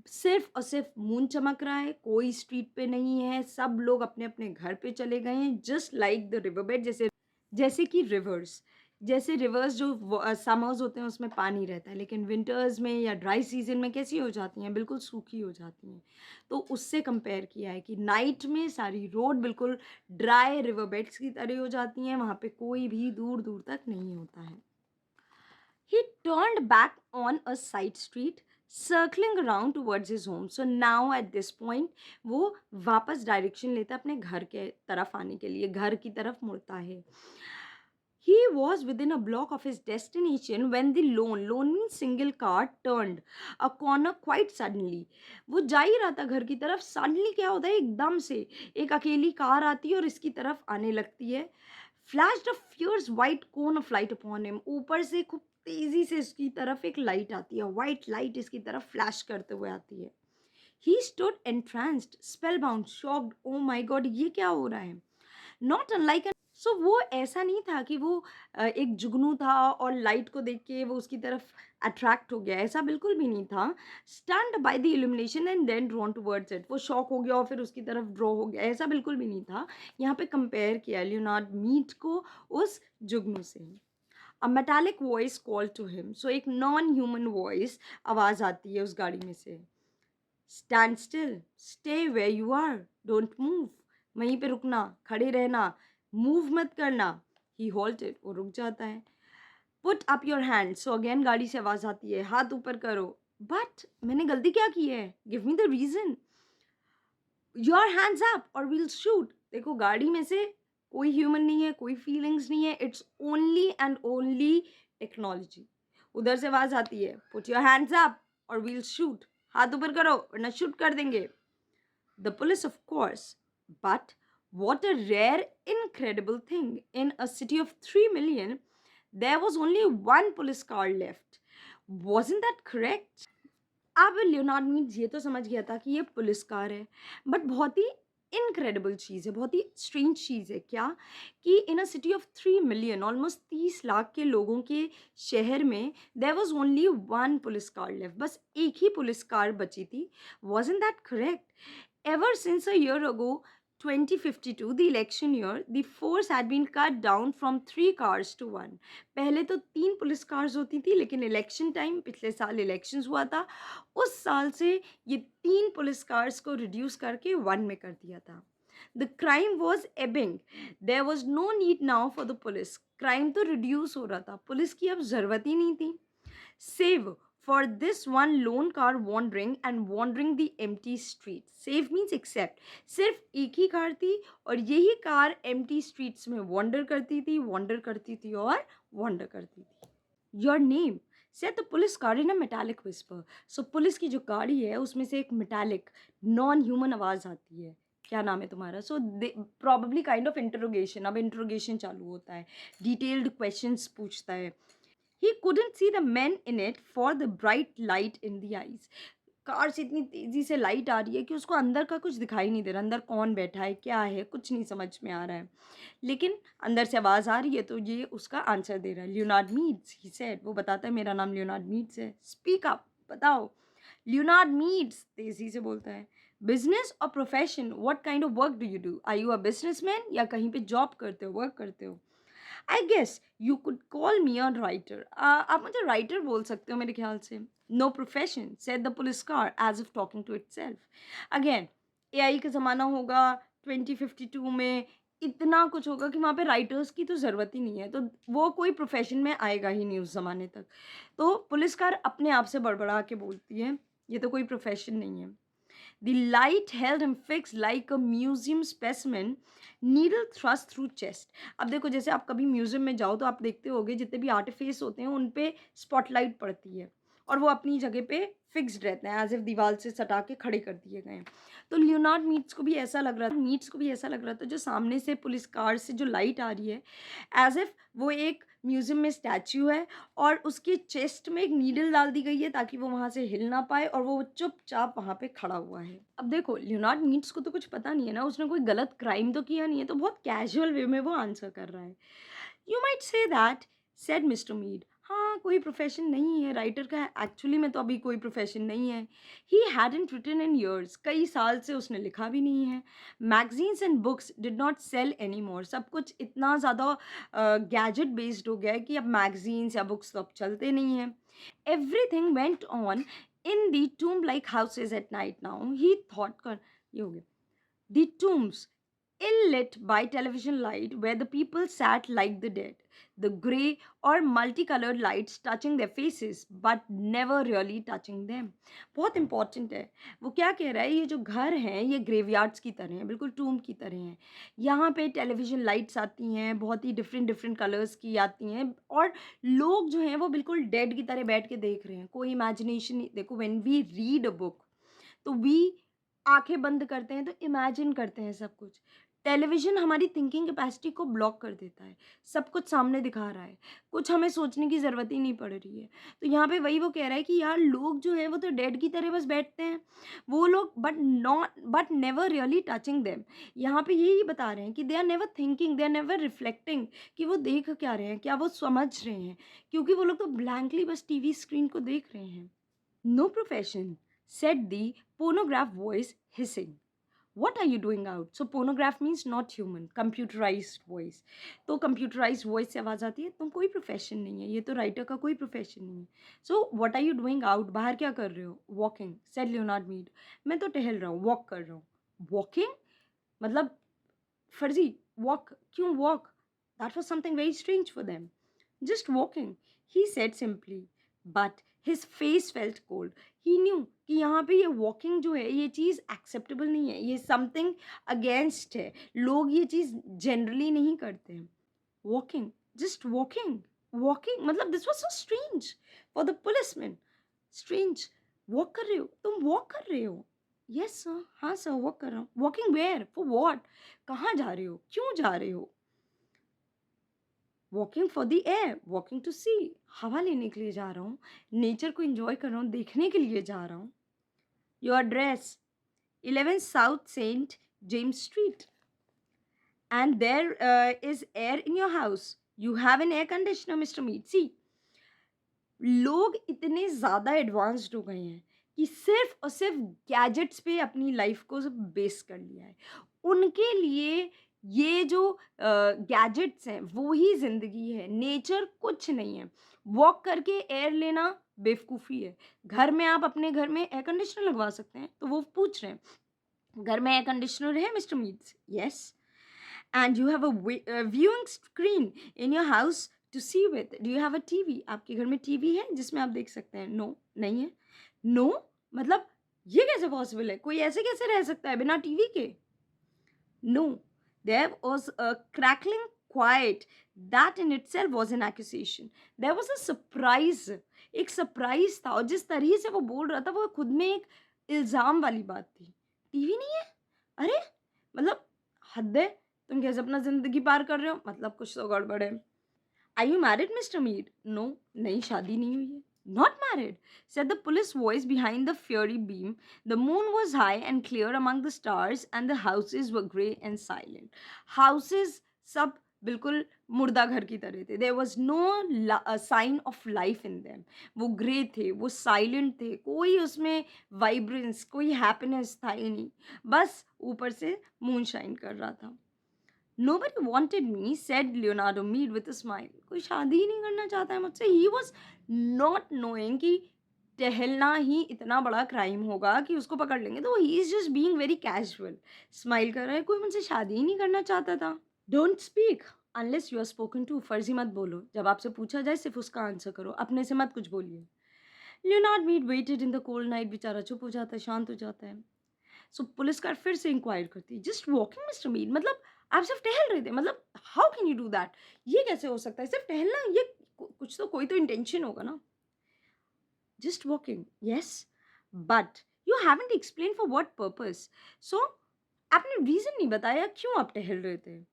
सिर्फ और सिर्फ मून चमक रहा है, कोई स्ट्रीट पे नहीं है, सब लोग अपने अपने घर पे चले गए हैं. Just like the river bed. जैसे जैसे कि रिवर्स, जैसे रिवर्स जो समर्स होते हैं उसमें पानी रहता है, लेकिन विंटर्स में या ड्राई सीजन में कैसी हो जाती हैं, बिल्कुल सूखी हो जाती हैं. तो उससे कंपेयर किया है कि नाइट में सारी रोड बिल्कुल ड्राई रिवर बेड्स की तरह हो जाती हैं, वहाँ पे कोई भी दूर दूर तक नहीं होता है. He turned back on a side street, circling around towards his home. So now at this point, वो वापस डायरेक्शन लेता है अपने घर के तरफ आने के लिए, घर की तरफ मुड़ता है. He was within a block of his destination when the lone means single car turned a corner quite suddenly. वो जा ही रहा था घर की तरफ, suddenly क्या होता है, एकदम से एक अकेली कार आती है और इसकी तरफ आने लगती है. Flashed a fierce white cone of light upon him. ऊपर से खूब तेजी से इसकी तरफ एक लाइट आती है, वाइट लाइट इसकी तरफ फ्लैश करते हुए आती है. He stood entranced, spellbound, shocked. Oh my God, ये क्या हो रहा है? Not unlike an. सो वो ऐसा नहीं था कि वो एक जुगनू था और लाइट को देख के वो उसकी तरफ अट्रैक्ट हो गया, ऐसा बिल्कुल भी नहीं था. Stunned by the illumination and then drawn towards it. वो शॉक हो गया और फिर उसकी तरफ ड्रॉ हो गया, ऐसा बिल्कुल भी नहीं था. यहाँ पे कंपेयर किया लियोनार्ड मीट को उस जुगनू से. A metallic voice call to him. So एक नॉन ह्यूमन वॉइस आवाज़ आती है उस गाड़ी में से. Stand still, stay where you are, don't move. वहीं पे रुकना, खड़े रहना, मूव मत करना. He halted. वो रुक जाता है. Put up your hand. So again गाड़ी से आवाज़ आती है, हाथ ऊपर करो. बट मैंने गलती क्या की है, give me the reason. Your hands up और वील शूट. देखो गाड़ी में से कोई ह्यूमन नहीं है, कोई फीलिंग्स नहीं है, it's only and only technology. उधर से आवाज़ आती है, पुट योर हैंड्स अप और वील शूट. हाथ ऊपर करो वरना शूट कर देंगे. The police, of course. But what a rare, incredible thing. In a city of 3 million, there was only one police car left. Wasn't that correct? अब Leonard means ये तो समझ गया था कि ये पुलिस कार है, बट बहुत ही इनक्रेडिबल चीज़ है, बहुत ही स्ट्रेंज चीज़ है. क्या कि in a city of 3 million, almost 30 lakh के लोगों के शहर में there was only one police car left. बस एक ही पुलिस कार बची थी. Wasn't that correct? Ever since a year ago, 2052, the election year, the force had been cut down from 3 cars to 1. पहले तो 3 पुलिस कार्स होती थी, लेकिन इलेक्शन टाइम, पिछले साल इलेक्शंस हुआ था, उस साल से ये 3 पुलिस कार्स को रिड्यूस करके 1 में कर दिया था. The crime was ebbing. There was no need now for the police. Crime तो रिड्यूस हो रहा था, पुलिस की अब ज़रूरत ही नहीं थी. Save for this one lone car wandering the empty street. Safe means except. सिर्फ एक ही कार थी और यही कार empty streets में wander करती थी और wander करती थी. Your name, said the police car in a metallic whisper. So police की जो गाड़ी है उसमें से एक metallic नॉन ह्यूमन आवाज़ आती है. क्या नाम है तुम्हारा? सो प्रॉबली काइंड ऑफ इंटरोगेशन. अब इंटरोगेशन चालू होता है, डिटेल्ड क्वेश्चंस पूछता है. ही couldn't see the men in it for the bright light in the eyes. Car से इतनी तेज़ी से लाइट आ रही है कि उसको अंदर का कुछ दिखाई नहीं दे रहा. अंदर कौन बैठा है, क्या है, कुछ नहीं समझ में आ रहा है. लेकिन अंदर से आवाज़ आ रही है तो ये उसका आंसर दे रहा है. Leonard Meads, he said. वो बताता है मेरा नाम लियोनार्ड मीट्स है. स्पीक अप, बताओ. लियोनार्ड मीट्स तेज़ी से बोलता है. बिजनेस और profession, what kind of work do you do? Are you a businessman या कहीं पे जॉब करते हो, वर्क करते हो? I guess you could call me a writer. आप मुझे राइटर बोल सकते हो मेरे ख्याल से. No profession, said the police car as if talking to itself. Again AI का ज़माना होगा 2052 में. इतना कुछ होगा कि वहाँ पे राइटर्स की तो ज़रूरत ही नहीं है, तो वो कोई प्रोफेशन में आएगा ही नहीं उस ज़माने तक. तो पुलिस कार अपने आप से बड़बड़ा के बोलती है ये तो कोई प्रोफेशन नहीं है. The light held him fixed like a museum specimen, needle thrust through chest. अब देखो जैसे आप कभी म्यूजियम में जाओ तो आप देखते होगे जितने भी आर्टिफिस होते हैं उन पे स्पॉटलाइट पड़ती है और वो अपनी जगह पे फिक्स्ड रहते हैं, एज इफ दीवार से सटा के खड़े कर दिए गए हैं. तो लियोनार्ड मीट्स को भी ऐसा लग रहा था जो सामने से पुलिस कार से जो लाइट आ रही है एज इफ वो एक म्यूजियम में स्टैच्यू है और उसके चेस्ट में एक नीडल डाल दी गई है ताकि वो वहाँ से हिल ना पाए और वो चुपचाप वहाँ पे खड़ा हुआ है. अब देखो लियोनार्ड मीट्स को तो कुछ पता नहीं है ना, उसने कोई गलत क्राइम तो किया नहीं है, तो बहुत कैजुअल वे में वो आंसर कर रहा है. You might say that, said mister Mead. हाँ, कोई प्रोफेशन नहीं है राइटर का. एक्चुअली में तो अभी कोई प्रोफेशन नहीं है. He hadn't written in years, कई साल से उसने लिखा भी नहीं है. Magazines and books did not sell any more. सब कुछ इतना ज़्यादा गैजेट बेस्ड हो गया है कि अब मैगजीन्स या बुक्स तो अब चलते नहीं हैं. Everything went on in the tomb like houses at night now. He thought कर ये हो गया. The tombs ill lit by television light where the people sat like the dead, the grey or multicolored lights touching their faces but never really touching them. बहुत important है. वो क्या कह रहा है, ये जो घर हैं ये ग्रेवयार्ड्स की तरह हैं, बिल्कुल टूम की तरह हैं. यहाँ पे टेलीविज़न लाइट्स आती हैं, बहुत ही डिफरेंट कलर्स की आती हैं और लोग जो हैं वो बिल्कुल डेड की तरह बैठ के देख रहे हैं. कोई इमेजिनेशन नहीं. देखो when we read a book तो वी आंखें बंद करते हैं तो इमेजिन करते हैं सब कुछ. टेलीविज़न हमारी थिंकिंग कैपेसिटी को ब्लॉक कर देता है, सब कुछ सामने दिखा रहा है, कुछ हमें सोचने की ज़रूरत ही नहीं पड़ रही है. तो यहाँ पे वही वो कह रहा है कि यार लोग जो है वो तो डेड की तरह बस बैठते हैं, वो लोग but never really touching them. यहाँ पे यही बता रहे हैं कि they are never thinking, they are never reflecting कि वो देख क्या रहे हैं, क्या वो समझ रहे हैं, क्योंकि वो लोग तो ब्लैंकली बस टीवी स्क्रीन को देख रहे हैं. No profession, said the phonograph voice hissing. What are you doing out? So phonograph means not human, computerized voice. तो computerized voice से आवाज़ आती है. तुम कोई प्रोफेशन नहीं है, ये तो राइटर का कोई प्रोफेशन नहीं है. So what are you doing out? बाहर क्या कर रहे हो? Walking, said Leonard Mead. मैं तो टहल रहा हूँ, वॉक कर रहा हूँ. Walking मतलब फर्जी. वॉक क्यों walk? That was something very strange for them. Just walking, he said simply. But his face felt cold. He knew कि यहाँ पे ये वॉकिंग जो है ये चीज़ एक्सेप्टेबल नहीं है, ये समथिंग अगेंस्ट है. लोग ये चीज़ जनरली नहीं करते हैं. वॉकिंग, जस्ट वॉकिंग मतलब this was so strange for the policeman. Strange. Walk कर रहे हो, तुम वॉक कर रहे हो? यस सर, हाँ सर, वॉक कर रहा हूँ. Walking where, for what? कहाँ जा रहे हो, क्यों जा रहे हो? Walking for the air, walking to see. हवा लेने के लिए जा रहा हूँ, नेचर को एंजॉय कर रहा हूँ, देखने के लिए जा रहा हूँ. Your address, 11 South Saint James Street. And there is air in your house. You have an air conditioner Mister Mead. See, लोग इतने ज़्यादा एडवांस्ड हो गए हैं कि सिर्फ और सिर्फ गैजेट्स पे अपनी लाइफ को बेस कर लिया है. उनके लिए ये जो गैजेट्स हैं वो ही ज़िंदगी है, नेचर कुछ नहीं है. वॉक करके एयर लेना बेवकूफ़ी है. घर में आप अपने घर में एयर कंडीशनर लगवा सकते हैं. तो वो पूछ रहे हैं घर में एयर कंडीशनर है mister Meads? Yes. And you have a viewing screen in your house to see with. Do you have a TV? आपके घर में टीवी है जिसमें आप देख सकते हैं? नो, नहीं है। नो मतलब ये कैसे पॉसिबल है? कोई ऐसे कैसे रह सकता है बिना टीवी के? No, there was a crackling quiet. That in itself was an accusation. There was a surprise. एक सरप्राइज था और जिस तरीके से वो बोल रहा था वो खुद में एक इल्ज़ाम वाली बात थी। टीवी नहीं है? अरे! मतलब हद है। तुम कैसे अपना ज़िंदगी पार कर रहे हो? मतलब कुछ तो गड़बड़ है। Are you married, Mr. Mead? No, नई शादी नहीं हुई है. Not married, said the police voice behind the fiery beam. The moon was high and clear among the stars, and the houses were grey and silent. Houses सब बिल्कुल मुर्दा घर की तरह थे. There was no sign of life in them. वो grey थे, वो साइलेंट थे, कोई उसमें वाइब्रेंस, कोई हैप्पीनेस था ही नहीं. बस ऊपर से मून शाइन कर रहा था. Nobody wanted me, said Leonardo Mead with a smile. कोई शादी ही नहीं करना चाहता है मुझसे. He was not knowing कि टहलना ही इतना बड़ा क्राइम होगा कि उसको पकड़ लेंगे. तो he is just being very casual. Smile कर रहा है. कोई मुझसे शादी ही नहीं करना चाहता था. Don't speak unless you are spoken to. फर्जी मत बोलो. जब आपसे पूछा जाए सिर्फ उसका आंसर करो. अपने से मत कुछ बोलिए. Leonard Mead waited in the cold night. बेचारा चुप हो जाता है, शांत हो जाता है. सो पुलिस कार फिर से इंक्वायर करती है. जस्ट वॉकिंग मिस्टर मीड, मतलब आप सिर्फ टहल रहे थे? मतलब how can you do that? ये कैसे हो सकता है? सिर्फ टहलना, ये कुछ तो कोई तो इंटेंशन होगा ना. Just walking, yes, but you haven't explain for what purpose. So आपने रीजन नहीं बताया क्यों आप टहल रहे थे.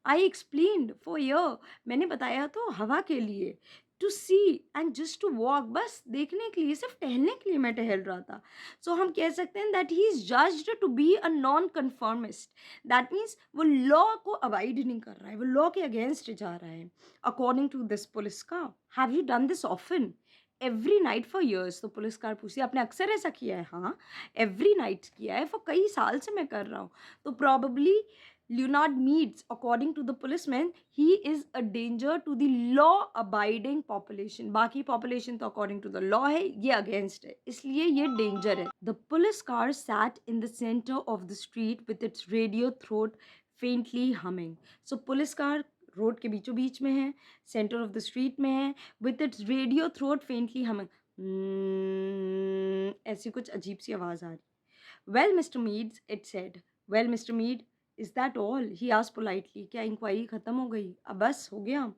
आई एक्सप्लेन्ड फॉर यर, मैंने बताया तो हवा के लिए. To see and just to walk, बस देखने के लिए, सिर्फ टहलने के लिए मैं टहल रहा था. सो हम कह सकते हैं that he is judged to be a non conformist. That means वो लॉ को अवॉइड नहीं कर रहा है, वो लॉ के अगेंस्ट जा रहा है. अकॉर्डिंग टू दिस पुलिस का, have you done this often? Every night for years. तो पुलिसकार पूछती है आपने अक्सर ऐसा किया है? हाँ, एवरी नाइट किया है, फॉर कई साल से मैं कर रहा हूँ. तो probably Leonard Meads, according to the policeman, he is a danger to the law-abiding population. बाकी population तो according to the law है, ये against है, इसलिए ये danger है. The police car sat in the center of the street with its radio throat faintly humming. So police car road के बीचों बीच में है, center of the street में है, with its radio throat faintly humming. ऐसी कुछ अजीब सी आवाज़ आ रही. Well, Mr. Meads, it said. Well, Mr. Mead, is that all? He asked politely. क्या इंक्वायरी ख़त्म हो गई? अब बस हो गया?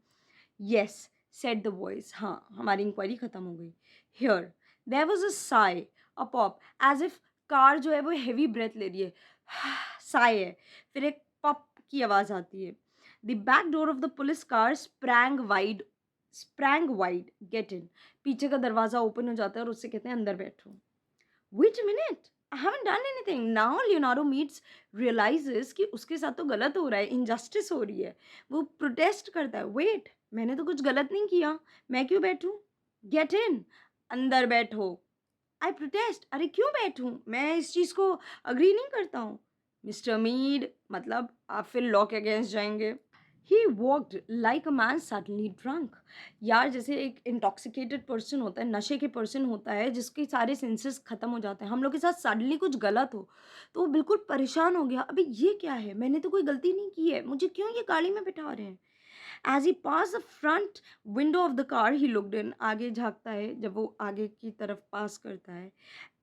Yes, said the voice. हाँ, हमारी इंक्वायरी ख़त्म हो गई. Here, there was a sigh, a pop, as if car जो है वो heavy breath ले रही है. sigh है. फिर एक pop की आवाज़ आती है. The back door of the police car sprang wide. Get in. पीछे का दरवाज़ा ओपन हो जाता है और उससे कहते हैं अंदर बैठो. Wait a minute. I haven't done anything. Now Leonardo Meads realizes कि उसके साथ तो गलत हो रहा है, injustice हो रही है. वो प्रोटेस्ट करता है. Wait, मैंने तो कुछ गलत नहीं किया, मैं क्यों बैठूं? Get in, अंदर बैठो. I protest. अरे क्यों बैठूं? मैं इस चीज़ को अग्री नहीं करता हूँ. मिस्टर मीड, मतलब आप फिर लॉ के अगेंस्ट जाएंगे. He walked like a man suddenly drunk. यार जैसे एक इंटॉक्सिकेटेड पर्सन होता है, नशे के पर्सन होता है जिसके सारे सेंसेस ख़त्म हो जाते हैं, हम लोग के साथ सडनली कुछ गलत हो तो वो बिल्कुल परेशान हो गया. अभी ये क्या है? मैंने तो कोई गलती नहीं की है, मुझे क्यों ये गाड़ी में बिठा रहे हैं? As he passed the front window of the car, he looked in. आगे झाँकता है जब वो आगे की तरफ पास करता है.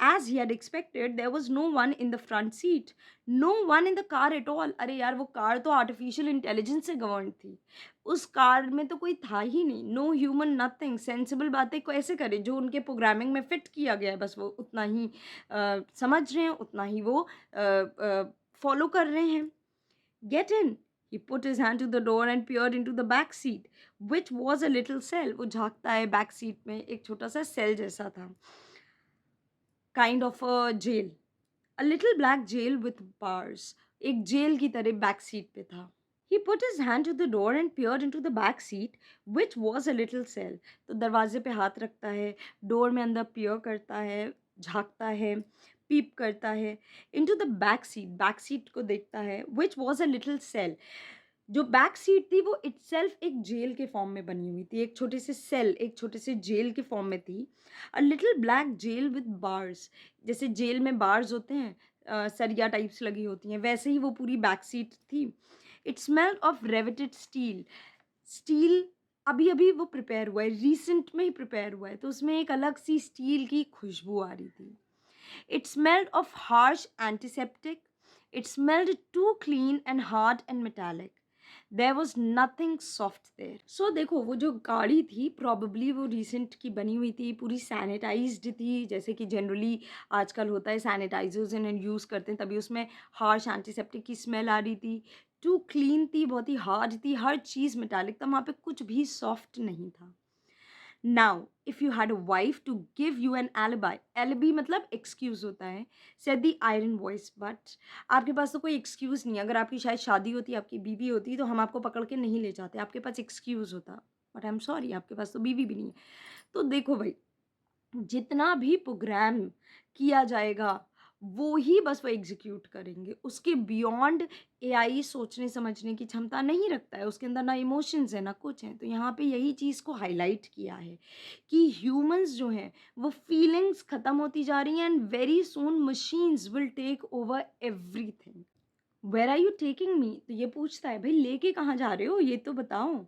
As he had expected, there was no one in the front seat. No one in the car at all. अरे यार वो कार तो आर्टिफिशियल इंटेलिजेंस से गवर्न थी. उस कार में तो कोई था ही नहीं. No human, nothing. सेंसिबल बातें कैसे करें जो उनके प्रोग्रामिंग में फिट किया गया है, बस वो उतना ही समझ रहे हैं, उतना ही वो फॉलो कर रहे हैं. Get in. He put his hand to the door and peered into the back seat, which was a little cell. वो झाँकता है बैक सीट में, एक छोटा सा सेल जैसा था. Kind of a jail. A little black jail with bars. एक jail की तरह बैक सीट पे था. He put his hand to the door and peered into the back seat, which was a little cell. तो दरवाजे पे हाथ रखता है, डोर में अंदर peer करता है, झाँकता है, पीप करता है. Into the back seat को देखता है, which was a little cell. जो बैक सीट थी वो इटसेल्फ एक जेल के फॉर्म में बनी हुई थी, एक छोटे से सेल, एक छोटे से जेल के फॉर्म में थी. A little black gel with bars. जैसे जेल में बार्स होते हैं, सरिया टाइप्स लगी होती हैं, वैसे ही वो पूरी बैक सीट थी. It smelled of riveted steel. Steel अभी अभी वो प्रिपेयर हुआ है, रिसेंट में ही प्रिपेयर हुआ है, तो उसमें एक अलग सी स्टील की खुशबू आ रही थी. It smelled of harsh antiseptic. It smelled too clean and hard and metallic. There was nothing soft there. So देखो वो जो गाड़ी थी probably वो recent की बनी हुई थी, पूरी sanitized थी, जैसे कि generally आजकल होता है sanitizers and यूज़ करते हैं, तभी उसमें harsh antiseptic की smell आ रही थी. Too clean थी, बहुत ही hard थी, हर चीज़ metallic था, वहाँ पे कुछ भी soft नहीं था. Now, if you had a wife to give you an alibi मतलब excuse होता है, said the iron voice, but आपके पास तो कोई excuse नहीं है. अगर आपकी शायद शादी होती, आपकी बीवी होती, तो हम आपको पकड़ के नहीं ले जाते, आपके पास excuse होता. बट आई एम सॉरी, आपके पास तो बीवी भी नहीं है. तो देखो भाई, जितना भी प्रोग्राम किया जाएगा वो ही बस वो एग्जीक्यूट करेंगे, उसके बियॉन्ड एआई सोचने समझने की क्षमता नहीं रखता है, उसके अंदर ना इमोशंस है ना कुछ है. तो यहाँ पे यही चीज़ को हाईलाइट किया है कि ह्यूमंस जो हैं वो फीलिंग्स ख़त्म होती जा रही हैं, and very soon machines will take over everything. Where are you taking me? तो ये पूछता है, भाई लेके कहाँ जा रहे हो, ये तो बताओ.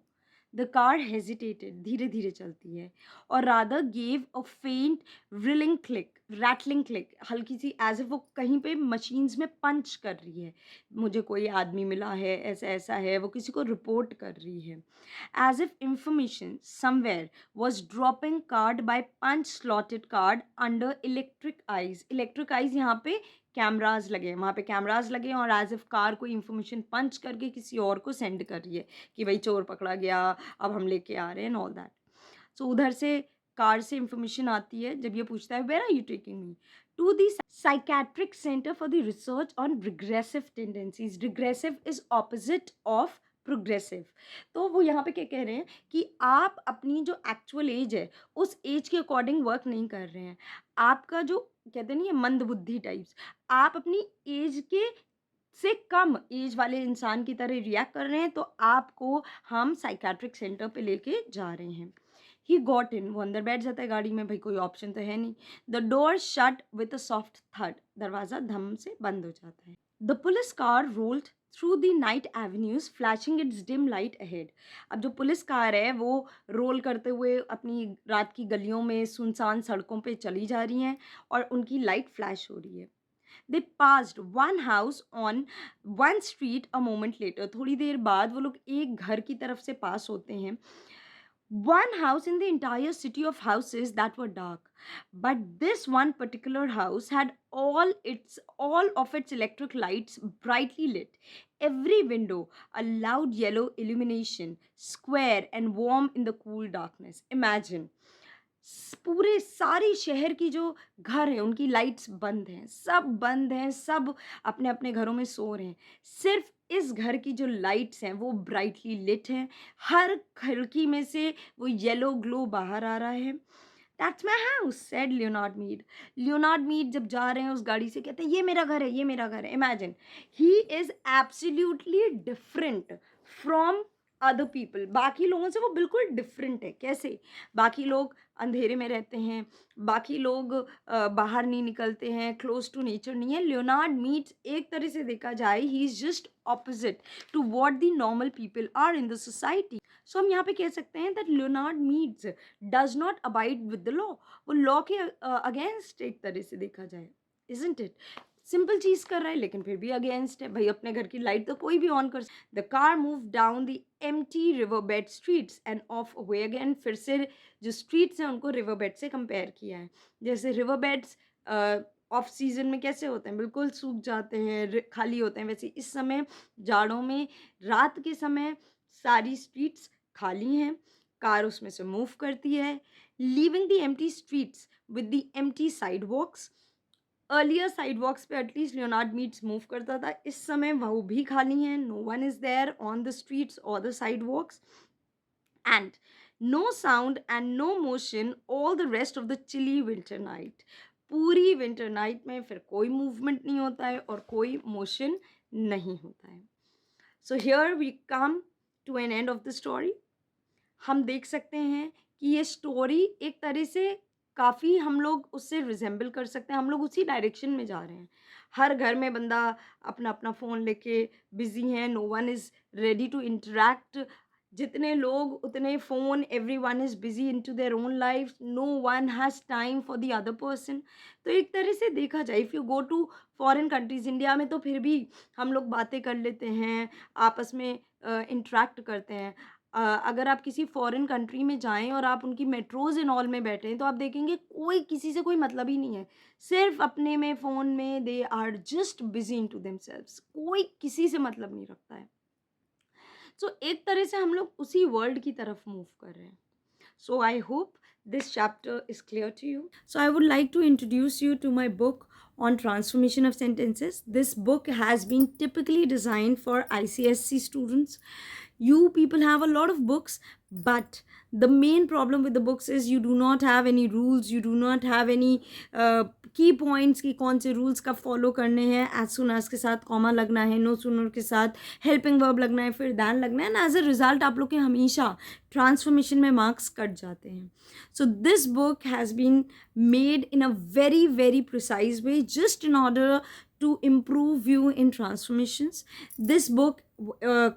द कार हेजिटेटेड, धीरे धीरे चलती है, और रादर गेव अ फेंट रिलिंग क्लिक, रैटलिंग क्लिक, हल्की सी, एज इफ वो कहीं पे मशीन्स में पंच कर रही है. मुझे कोई आदमी मिला है, ऐसा ऐसा है, वो किसी को रिपोर्ट कर रही है. As if information somewhere was dropping card by punch slotted card under electric eyes. Electric eyes यहाँ पे कैमराज लगे हैं, वहाँ पे कैमराज लगे हैं, और एज इफ कार कोई इन्फॉर्मेशन पंच करके किसी और को सेंड कर रही है कि भाई चोर पकड़ा गया, अब हम लेके आ रहे हैं, एंड ऑल दैट. सो उधर से कार से इंफॉर्मेशन आती है, जब ये पूछता है where are you taking me, to the psychiatric center for the research on regressive tendencies. Regressive is opposite of progressive. तो वो यहाँ पे क्या कह रहे हैं कि आप अपनी जो एक्चुअल एज है उस एज के अकॉर्डिंग वर्क नहीं कर रहे हैं. आपका जो कहते नहीं है मंदबुद्धि टाइप्स, आप अपनी एज के से कम एज वाले इंसान की तरह रिएक्ट कर रहे हैं, तो आपको हम साइकेट्रिक सेंटर पे लेके जा रहे हैं. ही गॉट इन, वो अंदर बैठ जाता है गाड़ी में, भाई कोई ऑप्शन तो है नहीं. The door shut with a soft थड, दरवाज़ा धम से बंद हो जाता है. The police car rolled through the night avenues flashing it's dim light ahead. अब जो पुलिस कार है वो रोल करते हुए अपनी रात की गलियों में सुनसान सड़कों पे चली जा रही हैं, और उनकी लाइट फ्लैश हो रही है. They passed one house on one street a moment later. थोड़ी देर बाद वो लोग एक घर की तरफ से पास होते हैं. One house in the entire city of houses that were dark, but this one particular house had all of its electric lights brightly lit. Every window a loud yellow illumination, square and warm in the cool darkness. Imagine, पूरे सारी शहर की जो घर है उनकी lights बंद हैं, सब बंद हैं, सब अपने अपने घरों में सो रहे हैं. सिर्फ इस घर की जो लाइट्स हैं वो ब्राइटली लिट हैं, हर खिड़की में से वो येलो ग्लो बाहर आ रहा है. That's my house, said Leonard Mead. Leonard Mead जब जा रहे हैं उस गाड़ी से कहते हैं ये मेरा घर है, ये मेरा घर है. Imagine, he is absolutely different from other people. बाकी लोगों से वो बिल्कुल डिफरेंट है. कैसे? बाकी लोग अंधेरे में रहते हैं, बाकी लोग बाहर नहीं निकलते हैं, क्लोज टू नेचर नहीं है. लियोनार्ड मीट्स, एक तरह से देखा जाए, he is just opposite to what the normal people are in the society. So हम यहाँ पे कह सकते हैं that Leonard Meads does not abide with the law. वो लॉ के अगेंस्ट एक तरह से देखा जाए, इजंट इट? सिंपल चीज़ कर रहा है लेकिन फिर भी अगेंस्ट है. भाई अपने घर की लाइट तो कोई भी ऑन कर. The car move down the empty river bed streets end of way again. फिर से जो स्ट्रीट्स हैं उनको रिवर बेड से कंपेयर किया है. जैसे रिवर बेड्स ऑफ सीजन में कैसे होते हैं, बिल्कुल सूख जाते हैं, खाली होते हैं, वैसे इस समय जाड़ों में रात के समय सारी स्ट्रीट्स खाली हैं, कार उसमें से मूव करती है, leaving the empty streets with the empty sidewalks. Earlier sidewalks पे एटलीस्ट लियोनार्ड मीट्स मूव करता था, इस समय वो भी खाली हैं. No one is there on the streets और the sidewalks, and no sound and no motion all the rest of the chilly winter night. पूरी विंटर नाइट में फिर कोई मूवमेंट नहीं होता है और कोई मोशन नहीं होता है. So here we come to an end of the story. हम देख सकते हैं कि ये स्टोरी एक तरह से काफ़ी हम लोग उससे रिजेंबल कर सकते हैं. हम लोग उसी डायरेक्शन में जा रहे हैं. हर घर में बंदा अपना अपना फ़ोन लेके बिज़ी हैं. No one is ready to interact जितने लोग उतने phone, everyone is busy into their own life, no one has time for the other person. तो एक तरह से देखा जाए, if you go to foreign countries, India में तो फिर भी हम लोग बातें कर लेते हैं, आपस में इंटरैक्ट करते हैं। अगर आप किसी फॉरेन कंट्री में जाएँ और आप उनकी मेट्रोज़ एंड ऑल में बैठें, तो आप देखेंगे कोई किसी से कोई मतलब ही नहीं है। सिर्फ़ अपने में, फ़ोन में, they are just busy into themselves, कोई किसी से मतलब नहीं रखता है। सो एक तरह से हम लोग उसी वर्ल्ड की तरफ मूव कर रहे हैं. So I hope this chapter is clear to you. So I would like to introduce you to my book on transformation of sentences. This book has been typically designed for ICSC students. You people have a lot of books, but the main problem with the books is you do not have any rules, you do not have any की points कि कौन से rules का follow करने हैं. As soon as के साथ comma लगना है, नो सुनर के साथ हेल्पिंग वर्ब लगना है, फिर दैन लगना है, एंड एज अ रिजल्ट आप लोग के हमेशा ट्रांसफॉर्मेशन में मार्क्स कट जाते हैं. So this book has been made in a very very precise way just in order to improve you in transformations. This book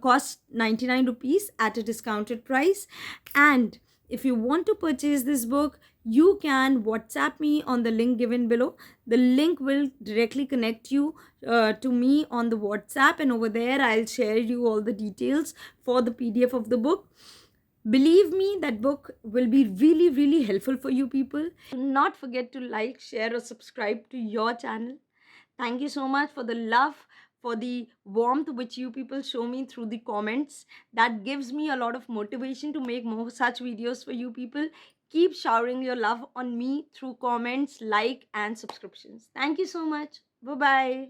costs 99 rupees at a discounted price, and if you want to purchase this book, you can WhatsApp me on the link given below. The link will directly connect you to me on the WhatsApp, and over there I'll share you all the details for the PDF of the book. Believe me, that book will be really really helpful for you people. Do not forget to like, share or subscribe to your channel. Thank you so much for the love, for the warmth which you people show me through the comments. That gives me a lot of motivation to make more such videos for you people. Keep showering your love on me through comments, like, and subscriptions. Thank you so much. Bye bye.